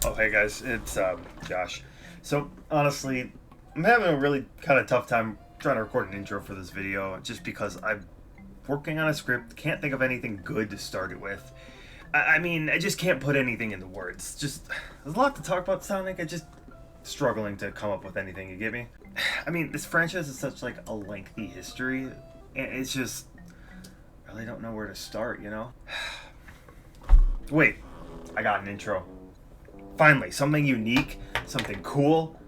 Oh, hey guys, it's Josh. So, honestly, I'm having a really kind of tough time trying to record an intro for this video just because I'm working on a script, can't think of anything good to start it with. I mean, I just can't put anything into words. Just, there's a lot to talk about Sonic, I just struggling to come up with anything, you get me? I mean, this franchise is such like a lengthy history, and it's just, I really don't know where to start, you know? Wait, I got an intro. Finally, something unique, something cool.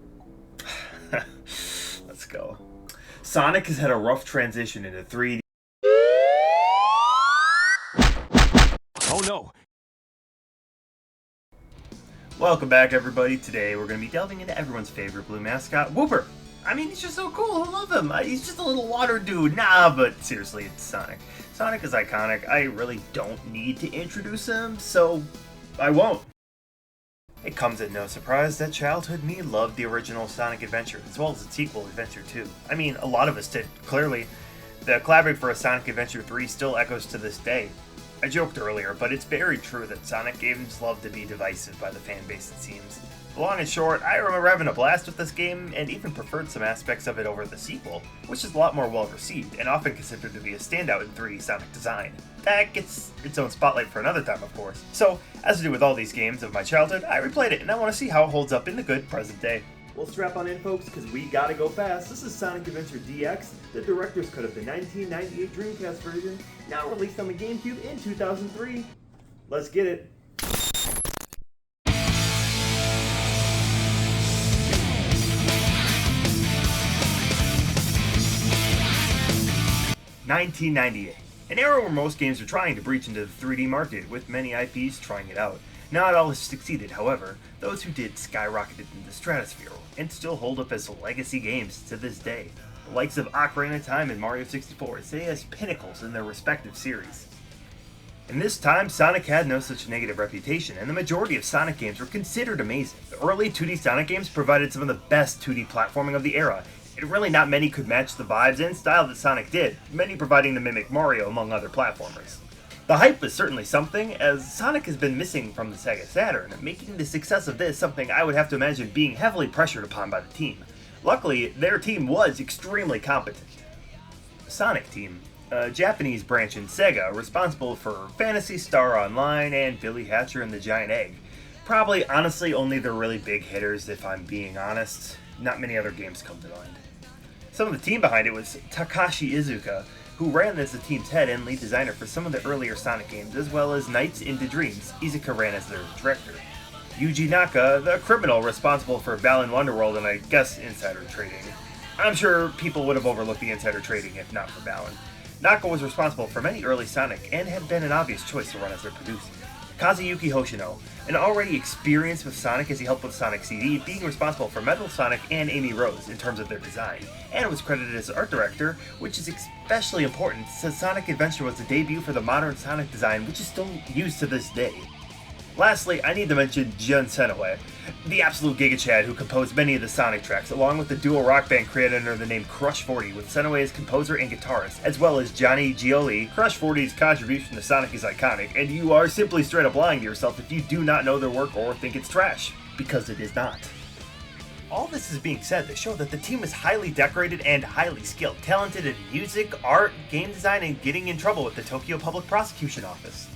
Let's go. Sonic has had a rough transition into 3D. Oh no! Welcome back, everybody. Today we're going to be delving into everyone's favorite blue mascot, Whooper. I mean, he's just so cool. I love him. He's just a little water dude. Nah, but seriously, it's Sonic. Sonic is iconic. I really don't need to introduce him, so I won't. It comes at no surprise that childhood me loved the original Sonic Adventure, as well as its sequel, Adventure 2. I mean, a lot of us did, clearly. The collaborating for a Sonic Adventure 3 still echoes to this day. I joked earlier, but it's very true that Sonic games love to be divisive by the fan base, it seems. Long and short, I remember having a blast with this game, and even preferred some aspects of it over the sequel, which is a lot more well received, and often considered to be a standout in 3D Sonic design. That gets its own spotlight for another time, of course. So, as I do with all these games of my childhood, I replayed it, and I want to see how it holds up in the good present day. Well, strap on in, folks, because we gotta go fast. This is Sonic Adventure DX, the director's cut of the 1998 Dreamcast version, now released on the GameCube in 2003. Let's get it. 1998, an era where most games are trying to breach into the 3D market, with many IPs trying it out. Not all have succeeded, however. Those who did skyrocketed into the stratosphere, and still hold up as legacy games to this day. The likes of Ocarina of Time and Mario 64 stay as pinnacles in their respective series. In this time, Sonic had no such negative reputation, and the majority of Sonic games were considered amazing. The early 2D Sonic games provided some of the best 2D platforming of the era, and really not many could match the vibes and style that Sonic did, many providing to mimic Mario among other platformers. The hype was certainly something, as Sonic has been missing from the Sega Saturn, making the success of this something I would have to imagine being heavily pressured upon by the team. Luckily, their team was extremely competent. Sonic Team, a Japanese branch in Sega responsible for Phantasy Star Online and Billy Hatcher and the Giant Egg. Probably, honestly, only the really big hitters if I'm being honest. Not many other games come to mind. Some of the team behind it was Takashi Iizuka, who ran as the team's head and lead designer for some of the earlier Sonic games, as well as Nights into Dreams. Iizuka ran as their director. Yuji Naka, the criminal responsible for Balan Wonderworld and I guess insider trading. I'm sure people would have overlooked the insider trading if not for Balan. Naka was responsible for many early Sonic and had been an obvious choice to run as their producer. Kazuyuki Hoshino, an already experienced with Sonic as he helped with Sonic CD, being responsible for Metal Sonic and Amy Rose in terms of their design, and was credited as art director, which is especially important since Sonic Adventure was the debut for the modern Sonic design, which is still used to this day. Lastly, I need to mention Jun Senoue, the absolute Giga Chad who composed many of the Sonic tracks, along with the duo rock band created under the name Crush 40 with Senoue as composer and guitarist, as well as Johnny Gioli. Crush 40's contribution to Sonic is iconic, and you are simply straight up lying to yourself if you do not know their work or think it's trash, because it is not. All this is being said to show that the team is highly decorated and highly skilled, talented in music, art, game design, and getting in trouble with the Tokyo Public Prosecution Office.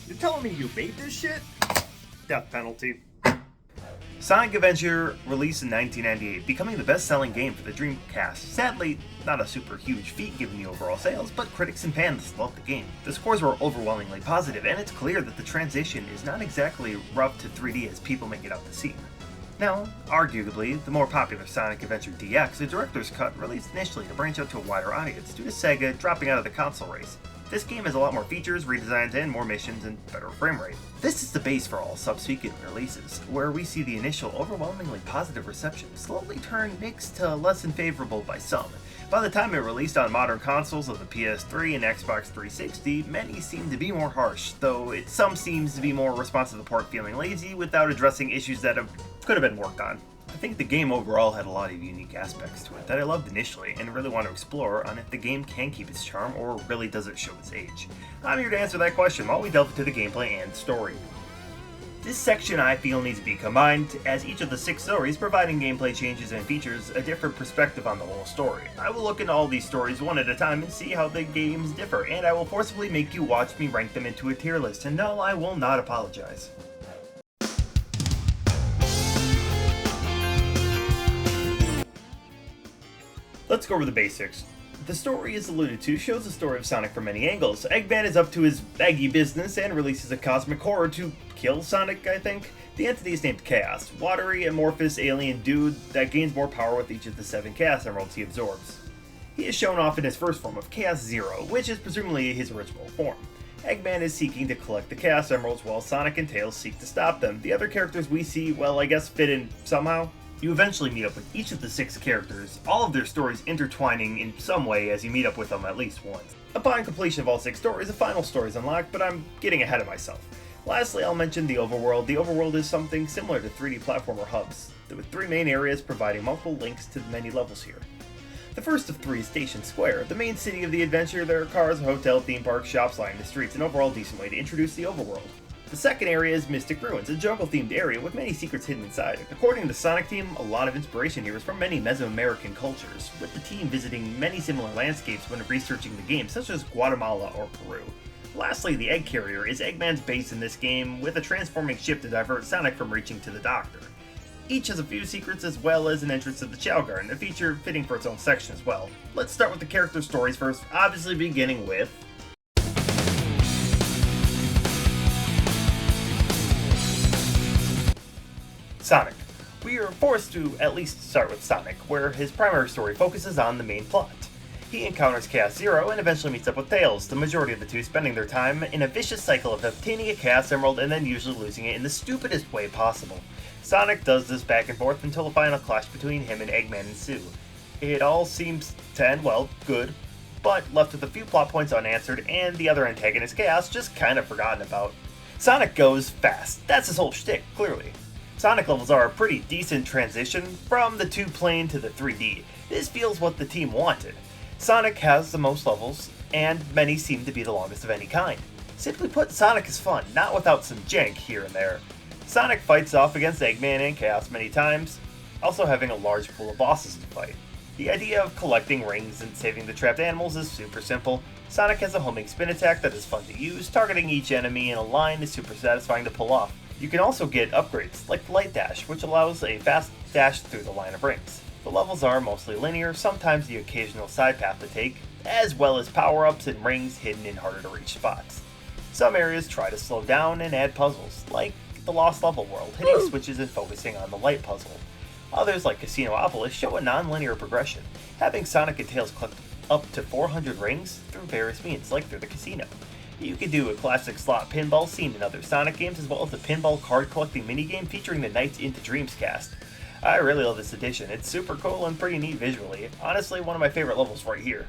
You're telling me you made this shit? Death penalty. Sonic Adventure released in 1998, becoming the best-selling game for the Dreamcast. Sadly, not a super huge feat given the overall sales, but critics and fans loved the game. The scores were overwhelmingly positive, and it's clear that the transition is not exactly rough to 3D as people make it out to seem. Now, arguably, the more popular Sonic Adventure DX, the director's cut, released initially to branch out to a wider audience due to Sega dropping out of the console race. This game has a lot more features, redesigns, and more missions, and better frame rate. This is the base for all subsequent releases, where we see the initial overwhelmingly positive reception slowly turn mixed to less than favorable by some. By the time it released on modern consoles of the PS3 and Xbox 360, many seem to be more harsh, though some seems to be more responsive to the port feeling lazy without addressing issues that could have been worked on. I think the game overall had a lot of unique aspects to it that I loved initially and really want to explore on if the game can keep its charm or really does it show its age. I'm here to answer that question while we delve into the gameplay and story. This section I feel needs to be combined, as each of the 6 stories providing gameplay changes and features a different perspective on the whole story. I will look into all these stories one at a time and see how the games differ, and I will forcibly make you watch me rank them into a tier list, and no, I will not apologize. Let's go over the basics. The story, as alluded to, shows the story of Sonic from many angles. Eggman is up to his baggy business and releases a cosmic horror to kill Sonic, I think. The entity is named Chaos, watery, amorphous alien dude that gains more power with each of the 7 Chaos Emeralds he absorbs. He is shown off in his first form of Chaos Zero, which is presumably his original form. Eggman is seeking to collect the Chaos Emeralds while Sonic and Tails seek to stop them. The other characters we see, well, I guess fit in somehow. You eventually meet up with each of the 6 characters, all of their stories intertwining in some way as you meet up with them at least once. Upon completion of all 6 stories, a final story is unlocked, but I'm getting ahead of myself. Lastly, I'll mention the overworld. The overworld is something similar to 3D platformer hubs, with 3 main areas providing multiple links to the many levels here. The first of 3 is Station Square, the main city of the adventure. There are cars, a hotel, theme park, shops lining the streets, an overall decent way to introduce the overworld. The second area is Mystic Ruins, a jungle-themed area with many secrets hidden inside. According to the Sonic team, a lot of inspiration here is from many Mesoamerican cultures, with the team visiting many similar landscapes when researching the game, such as Guatemala or Peru. Lastly, the Egg Carrier is Eggman's base in this game, with a transforming ship to divert Sonic from reaching to the Doctor. Each has a few secrets as well as an entrance to the Chow Garden, a feature fitting for its own section as well. Let's start with the character stories first, obviously beginning with Sonic. We are forced to at least start with Sonic, where his primary story focuses on the main plot. He encounters Chaos Zero and eventually meets up with Tails, the majority of the two spending their time in a vicious cycle of obtaining a Chaos Emerald and then usually losing it in the stupidest way possible. Sonic does this back and forth until a final clash between him and Eggman ensues. It all seems to end well, good, but left with a few plot points unanswered and the other antagonist, Chaos, just kind of forgotten about. Sonic goes fast, that's his whole shtick, clearly. Sonic levels are a pretty decent transition from the 2-plane to the 3D. This feels what the team wanted. Sonic has the most levels, and many seem to be the longest of any kind. Simply put, Sonic is fun, not without some jank here and there. Sonic fights off against Eggman and Chaos many times, also having a large pool of bosses to fight. The idea of collecting rings and saving the trapped animals is super simple. Sonic has a homing spin attack that is fun to use, targeting each enemy in a line is super satisfying to pull off. You can also get upgrades, like the Light Dash, which allows a fast dash through the line of rings. The levels are mostly linear, sometimes the occasional side path to take, as well as power-ups and rings hidden in harder to reach spots. Some areas try to slow down and add puzzles, like the Lost Level world, hitting switches and focusing on the light puzzle. Others, like Casinopolis, show a non-linear progression, having Sonic and Tails collect up to 400 rings through various means, like through the casino. You can do a classic slot pinball seen in other Sonic games, as well as the pinball card collecting minigame featuring the Nights into Dreams cast. I really love this edition, it's super cool and pretty neat visually, honestly one of my favorite levels right here.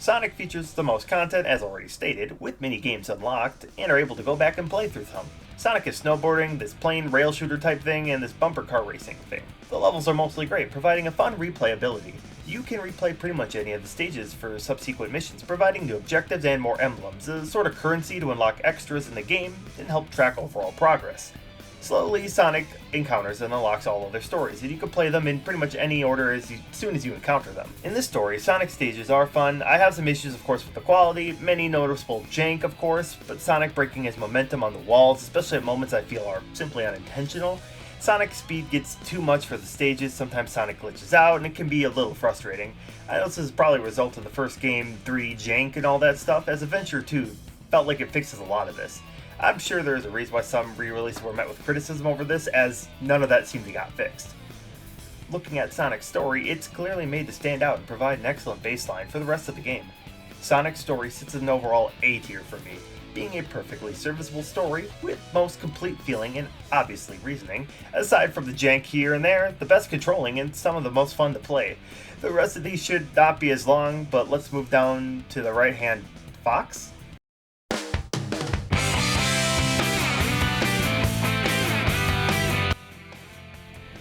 Sonic features the most content, as already stated, with mini-games unlocked, and are able to go back and play through some. Sonic is snowboarding, this plane rail shooter type thing, and this bumper car racing thing. The levels are mostly great, providing a fun replayability. You can replay pretty much any of the stages for subsequent missions, providing new objectives and more emblems, a sort of currency to unlock extras in the game and help track overall progress. Slowly, Sonic encounters and unlocks all of their stories, and you can play them in pretty much any order as soon as you encounter them. In this story, Sonic stages are fun. I have some issues, of course, with the quality, many noticeable jank, of course, but Sonic breaking his momentum on the walls, especially at moments I feel are simply unintentional. Sonic's speed gets too much for the stages, sometimes Sonic glitches out, and it can be a little frustrating. I know this is probably a result of the first game 3D jank and all that stuff, as Adventure 2 felt like it fixes a lot of this. I'm sure there's a reason why some re-releases were met with criticism over this, as none of that seemed to got fixed. Looking at Sonic's story, it's clearly made to stand out and provide an excellent baseline for the rest of the game. Sonic's story sits at an overall A tier for me, being a perfectly serviceable story with most complete feeling and obviously reasoning. Aside from the jank here and there, the best controlling and some of the most fun to play. The rest of these should not be as long, but let's move down to the right hand. Fox?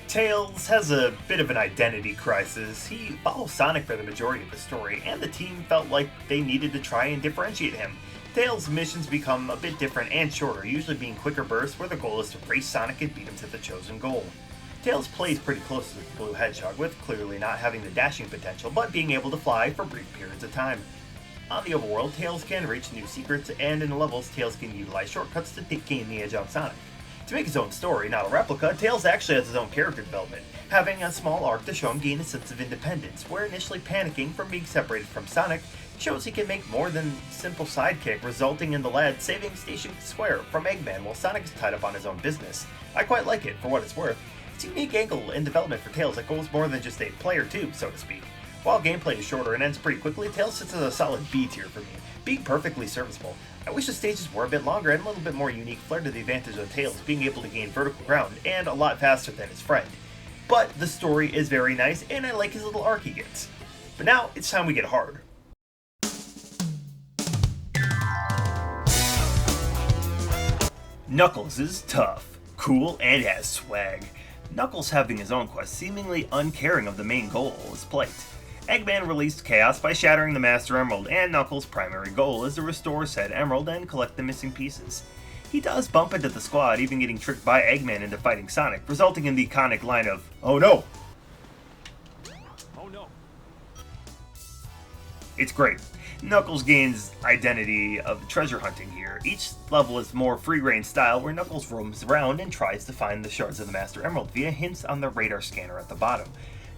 Tails has a bit of an identity crisis. He follows Sonic for the majority of the story, and the team felt like they needed to try and differentiate him. Tails' missions become a bit different and shorter, usually being quicker bursts where the goal is to race Sonic and beat him to the chosen goal. Tails plays pretty close to the Blue Hedgehog, with clearly not having the dashing potential, but being able to fly for brief periods of time. On the overworld, Tails can reach new secrets, and in the levels, Tails can utilize shortcuts to gain the edge on Sonic. To make his own story, not a replica, Tails actually has his own character development, having a small arc to show him gain a sense of independence, where initially panicking from being separated from Sonic shows he can make more than simple sidekick, resulting in the lad saving Station Square from Eggman while Sonic is tied up on his own business. I quite like it, for what it's worth. It's a unique angle and development for Tails that goes more than just a player tube, so to speak. While gameplay is shorter and ends pretty quickly, Tails sits as a solid B tier for me, being perfectly serviceable. I wish the stages were a bit longer and a little bit more unique flair to the advantage of Tails being able to gain vertical ground and a lot faster than his friend. But the story is very nice and I like his little arc he gets. But now it's time we get hard. Knuckles is tough, cool, and has swag. Knuckles having his own quest, seemingly uncaring of the main goal, is plate. Eggman released Chaos by shattering the Master Emerald, and Knuckles' primary goal is to restore said emerald and collect the missing pieces. He does bump into the squad, even getting tricked by Eggman into fighting Sonic, resulting in the iconic line of, "Oh no!" Oh no. It's great. Knuckles gains identity of treasure hunting here. Each level is more free-range style where Knuckles roams around and tries to find the shards of the Master Emerald via hints on the radar scanner at the bottom.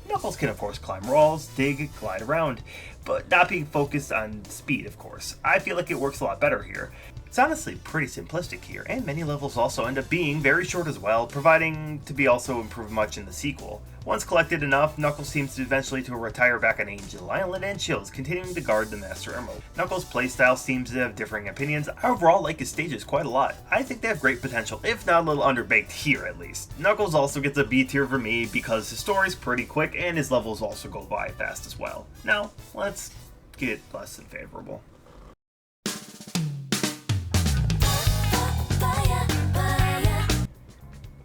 Knuckles can of course climb walls, dig, glide around, but not being focused on speed of course. I feel like it works a lot better here. It's honestly pretty simplistic here, and many levels also end up being very short as well, providing to be also improved much in the sequel. Once collected enough, Knuckles seems to eventually to retire back on Angel Island and chills, continuing to guard the Master Emerald. Knuckles' playstyle seems to have differing opinions. I overall like his stages quite a lot. I think they have great potential, if not a little underbaked here at least. Knuckles also gets a B tier for me because his story's pretty quick and his levels also go by fast as well. Now, let's get less than favorable.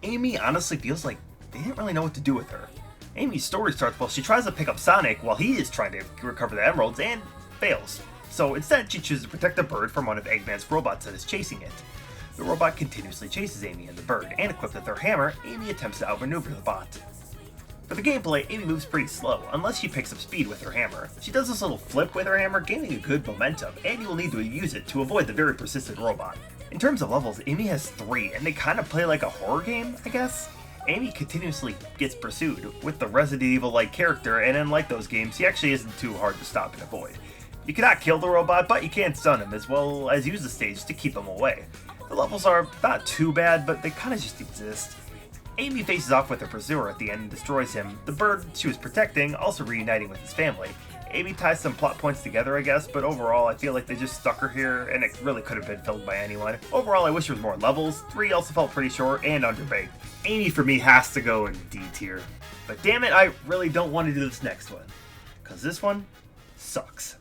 Amy honestly feels like they didn't really know what to do with her. Amy's story starts while she tries to pick up Sonic while he is trying to recover the emeralds and fails. So instead she chooses to protect the bird from one of Eggman's robots that is chasing it. The robot continuously chases Amy and the bird, and equipped with her hammer, Amy attempts to outmaneuver the bot. For the gameplay, Amy moves pretty slow, unless she picks up speed with her hammer. She does this little flip with her hammer, gaining a good momentum, and you will need to use it to avoid the very persistent robot. In terms of levels, Amy has 3, and they kind of play like a horror game, I guess? Amy continuously gets pursued with the Resident Evil-like character, and unlike those games, he actually isn't too hard to stop and avoid. You cannot kill the robot, but you can stun him, as well as use the stage to keep him away. The levels are not too bad, but they kind of just exist. Amy faces off with her pursuer at the end and destroys him, the bird she was protecting also reuniting with his family. Amy ties some plot points together, I guess, but overall I feel like they just stuck her here, and it really could have been filled by anyone. Overall, I wish there was more levels. 3 also felt pretty short and underbaked. Amy for me has to go in D tier. But damn it, I really don't want to do this next one, because this one sucks.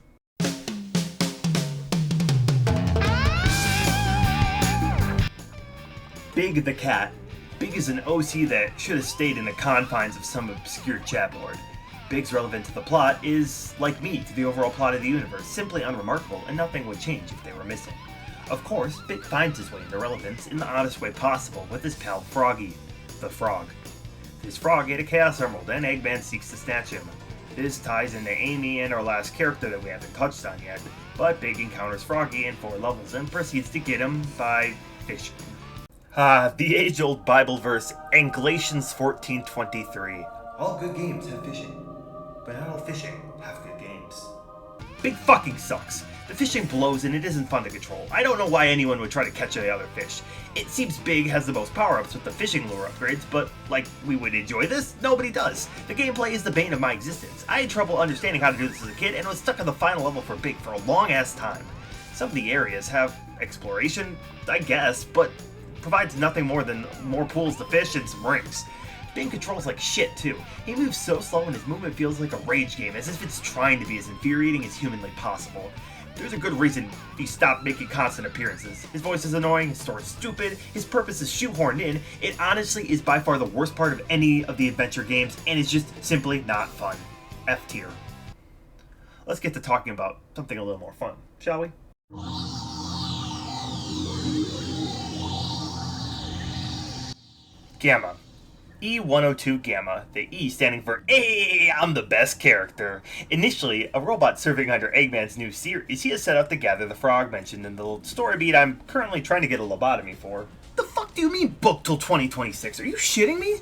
Big the Cat. Big is an OC that should have stayed in the confines of some obscure chat board. Big's relevant to the plot is, like me, to the overall plot of the universe, simply unremarkable, and nothing would change if they were missing. Of course, Big finds his way into relevance in the oddest way possible with his pal Froggy, the Frog. His frog ate a Chaos Emerald, and Eggman seeks to snatch him. This ties into Amy and our last character that we haven't touched on yet, but Big encounters Froggy in 4 levels and proceeds to get him by fishing. The age-old Bible verse, in Galatians 14:23. All good games have fishing, but not all fishing have good games. Big fucking sucks. The fishing blows and it isn't fun to control. I don't know why anyone would try to catch any other fish. It seems Big has the most power-ups with the fishing lure upgrades, but, like, we would enjoy this? Nobody does. The gameplay is the bane of my existence. I had trouble understanding how to do this as a kid and was stuck on the final level for Big for a long-ass time. Some of the areas have exploration, I guess, but provides nothing more than more pools to fish and some rings. Big controls like shit too. He moves so slow and his movement feels like a rage game, as if it's trying to be as infuriating as humanly possible. There's a good reason he stopped making constant appearances. His voice is annoying, his story's stupid, his purpose is shoehorned in. It honestly is by far the worst part of any of the adventure games, and it's just simply not fun. F tier. Let's get to talking about something a little more fun, shall we? Gamma. E102 Gamma, the E standing for "Hey, I'm the best character." Initially, a robot serving under Eggman's new series, he is set up to gather the frog mentioned in the story beat I'm currently trying to get a lobotomy for. The fuck do you mean booked till 2026? Are you shitting me?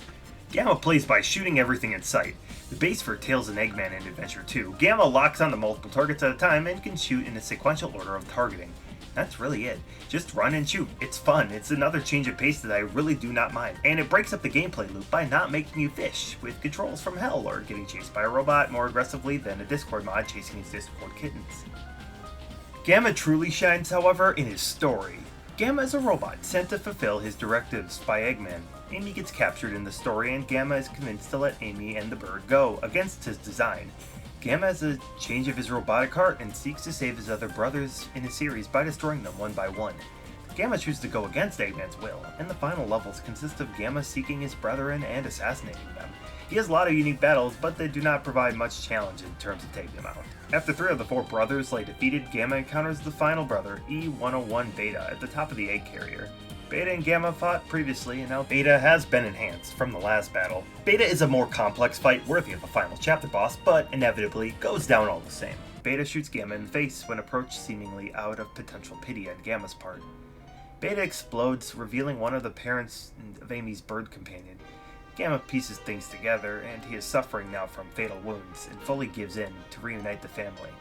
Gamma plays by shooting everything in sight. The base for Tails and Eggman in Adventure 2, Gamma locks onto multiple targets at a time and can shoot in a sequential order of targeting. That's really it. Just run and shoot. It's fun. It's another change of pace that I really do not mind. And it breaks up the gameplay loop by not making you fish with controls from hell or getting chased by a robot more aggressively than a Discord mod chasing his Discord kittens. Gamma truly shines, however, in his story. Gamma is a robot sent to fulfill his directives by Eggman. Amy gets captured in the story and Gamma is convinced to let Amy and the bird go, against his design. Gamma has a change of his robotic heart and seeks to save his other brothers in his series by destroying them one by one. Gamma chooses to go against Eggman's will, and the final levels consist of Gamma seeking his brethren and assassinating them. He has a lot of unique battles, but they do not provide much challenge in terms of taking them out. After 3 of the 4 brothers lay defeated, Gamma encounters the final brother, E101 Beta, at the top of the egg carrier. Beta and Gamma fought previously, and now Beta has been enhanced from the last battle. Beta is a more complex fight worthy of a final chapter boss, but inevitably goes down all the same. Beta shoots Gamma in the face when approached seemingly out of potential pity on Gamma's part. Beta explodes, revealing one of the parents of Amy's bird companion. Gamma pieces things together, and he is suffering now from fatal wounds, and fully gives in to reunite the family.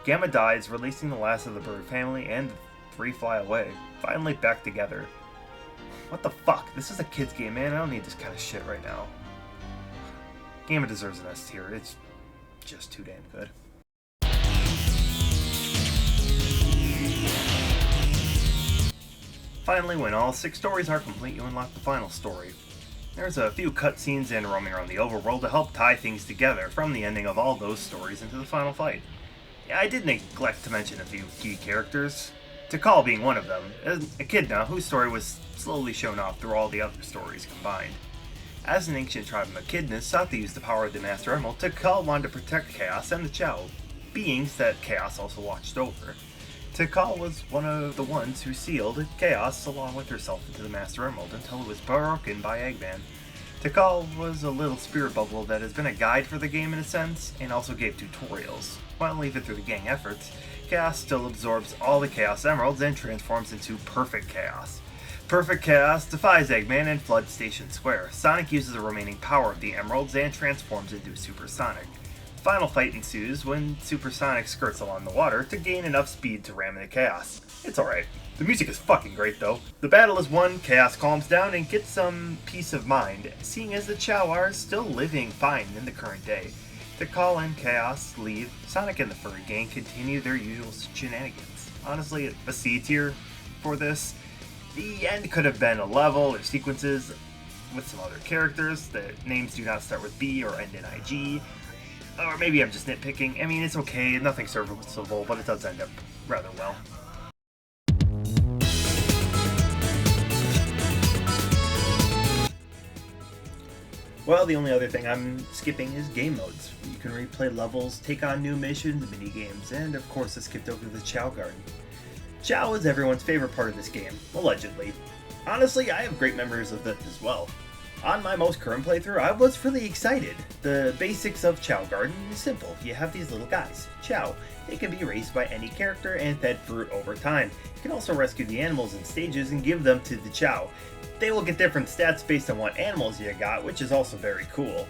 Gamma dies, releasing the last of the bird family, and the 3 fly away, finally back together. What the fuck? This is a kid's game, man. I don't need this kind of shit right now. Gamma deserves an S tier. It's just too damn good. Finally, when all 6 stories are complete, you unlock the final story. There's a few cutscenes and roaming around the overworld to help tie things together from the ending of all those stories into the final fight. Yeah, I did neglect to mention a few key characters. Tikal being one of them, a kid now whose story was slowly shown off through all the other stories combined. As an ancient tribe of Echidnas sought to use the power of the Master Emerald, Tikal wanted to protect Chaos and the Chao, beings that Chaos also watched over. Tikal was one of the ones who sealed Chaos along with herself into the Master Emerald until it was broken by Eggman. Tikal was a little spirit bubble that has been a guide for the game in a sense, and also gave tutorials. While even through the gang efforts, Chaos still absorbs all the Chaos Emeralds and transforms into Perfect Chaos. Perfect Chaos defies Eggman and floods Station Square. Sonic uses the remaining power of the Emeralds and transforms into Super Sonic. The final fight ensues when Super Sonic skirts along the water to gain enough speed to ram into Chaos. It's alright. The music is fucking great though. The battle is won, Chaos calms down and gets some peace of mind, seeing as the Chao are still living fine in the current day. Tikal and Chaos leave, Sonic and the furry gang continue their usual shenanigans. Honestly, a C tier for this. The end could have been a level or sequences with some other characters. The names do not start with B or end in IG. Or maybe I'm just nitpicking. I mean, it's okay, nothing serviceable, but it does end up rather well. Well, the only other thing I'm skipping is game modes. You can replay levels, take on new missions, minigames, and of course I skipped over the Chao Garden. Chao is everyone's favorite part of this game, allegedly. Honestly, I have great memories of this as well. On my most current playthrough, I was really excited. The basics of Chao Garden is simple. You have these little guys, Chao. They can be raised by any character and fed fruit over time. You can also rescue the animals in stages and give them to the Chao. They will get different stats based on what animals you got, which is also very cool.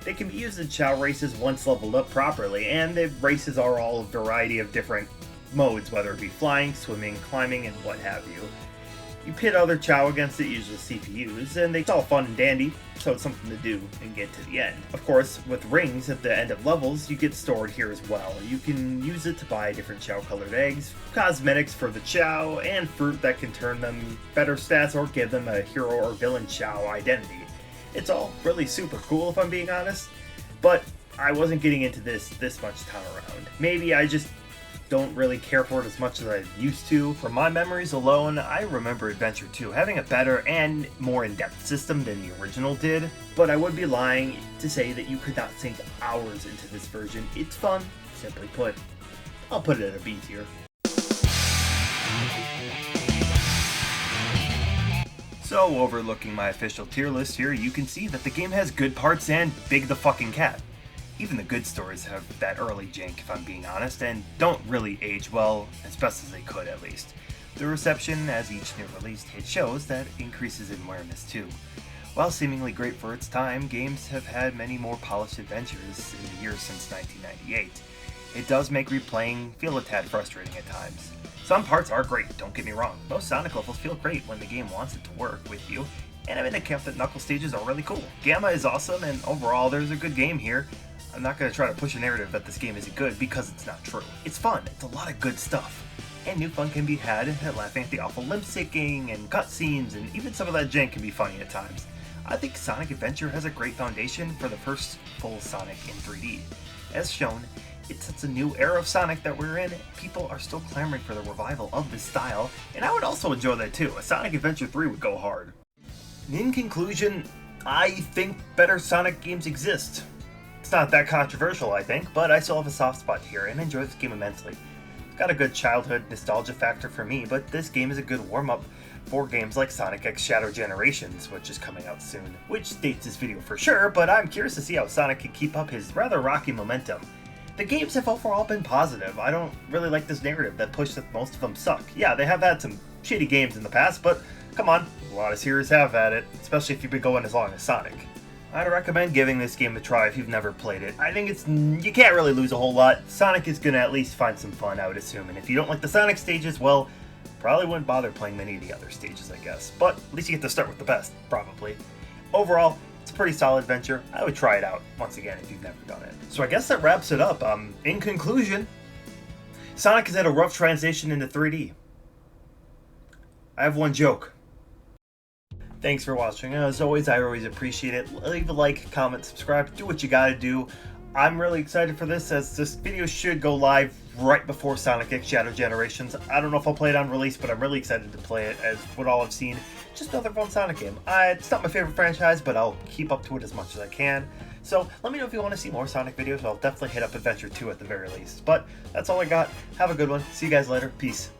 They can be used in Chao races once leveled up properly, and the races are all a variety of different modes, whether it be flying, swimming, climbing, and what have you. You pit other Chao against it, usually CPUs, and it's all fun and dandy, so it's something to do and get to the end. Of course, with rings at the end of levels, you get stored here as well. You can use it to buy different Chao-colored eggs, cosmetics for the Chao, and fruit that can turn them better stats or give them a hero or villain Chao identity. It's all really super cool if I'm being honest, but I wasn't getting into this much time around. Maybe I just don't really care for it as much as I used to. From my memories alone, I remember Adventure 2 having a better and more in-depth system than the original did, but I would be lying to say that you could not sink hours into this version. It's fun, simply put. I'll put it at a B tier. So, overlooking my official tier list here, you can see that the game has good parts and Big the fucking cat. Even the good stories have that early jank, if I'm being honest, and don't really age well, as best as they could at least. The reception as each new release hit shows that it increases in awareness too. While seemingly great for its time, games have had many more polished adventures in the years since 1998. It does make replaying feel a tad frustrating at times. Some parts are great, don't get me wrong. Most Sonic levels feel great when the game wants it to work with you, and I'm in the camp that Knuckle stages are really cool. Gamma is awesome, and overall there's a good game here. I'm not going to try to push a narrative that this game isn't good because it's not true. It's fun, it's a lot of good stuff. And new fun can be had at laughing at the awful lip syncing and cutscenes, and even some of that jank can be funny at times. I think Sonic Adventure has a great foundation for the first full Sonic in 3D. As shown, it sets a new era of Sonic that we're in. People are still clamoring for the revival of this style, and I would also enjoy that too. A Sonic Adventure 3 would go hard. In conclusion, I think better Sonic games exist. It's not that controversial, I think, but I still have a soft spot here and enjoy this game immensely. It's got a good childhood nostalgia factor for me, but this game is a good warm-up for games like Sonic X Shadow Generations, which is coming out soon, which dates this video for sure, but I'm curious to see how Sonic can keep up his rather rocky momentum. The games have overall been positive. I don't really like this narrative that pushed that most of them suck. Yeah, they have had some shitty games in the past, but come on, a lot of series have had it, especially if you've been going as long as Sonic. I'd recommend giving this game a try if you've never played it. I think you can't really lose a whole lot. Sonic is gonna at least find some fun, I would assume, and if you don't like the Sonic stages, well, probably wouldn't bother playing many of the other stages, I guess. But at least you get to start with the best, probably. Overall, it's a pretty solid adventure. I would try it out, once again, if you've never done it. So I guess that wraps it up. In conclusion, Sonic has had a rough transition into 3D. I have one joke. Thanks for watching. As always, I always appreciate it. Leave a like, comment, subscribe, do what you gotta do. I'm really excited for this, as this video should go live right before Sonic X Shadow Generations. I don't know if I'll play it on release, but I'm really excited to play it, as what all I've seen, just another fun Sonic game. It's not my favorite franchise, but I'll keep up to it as much as I can. So let me know if you want to see more Sonic videos. I'll definitely hit up Adventure 2 at the very least. But that's all I got. Have a good one. See you guys later. Peace.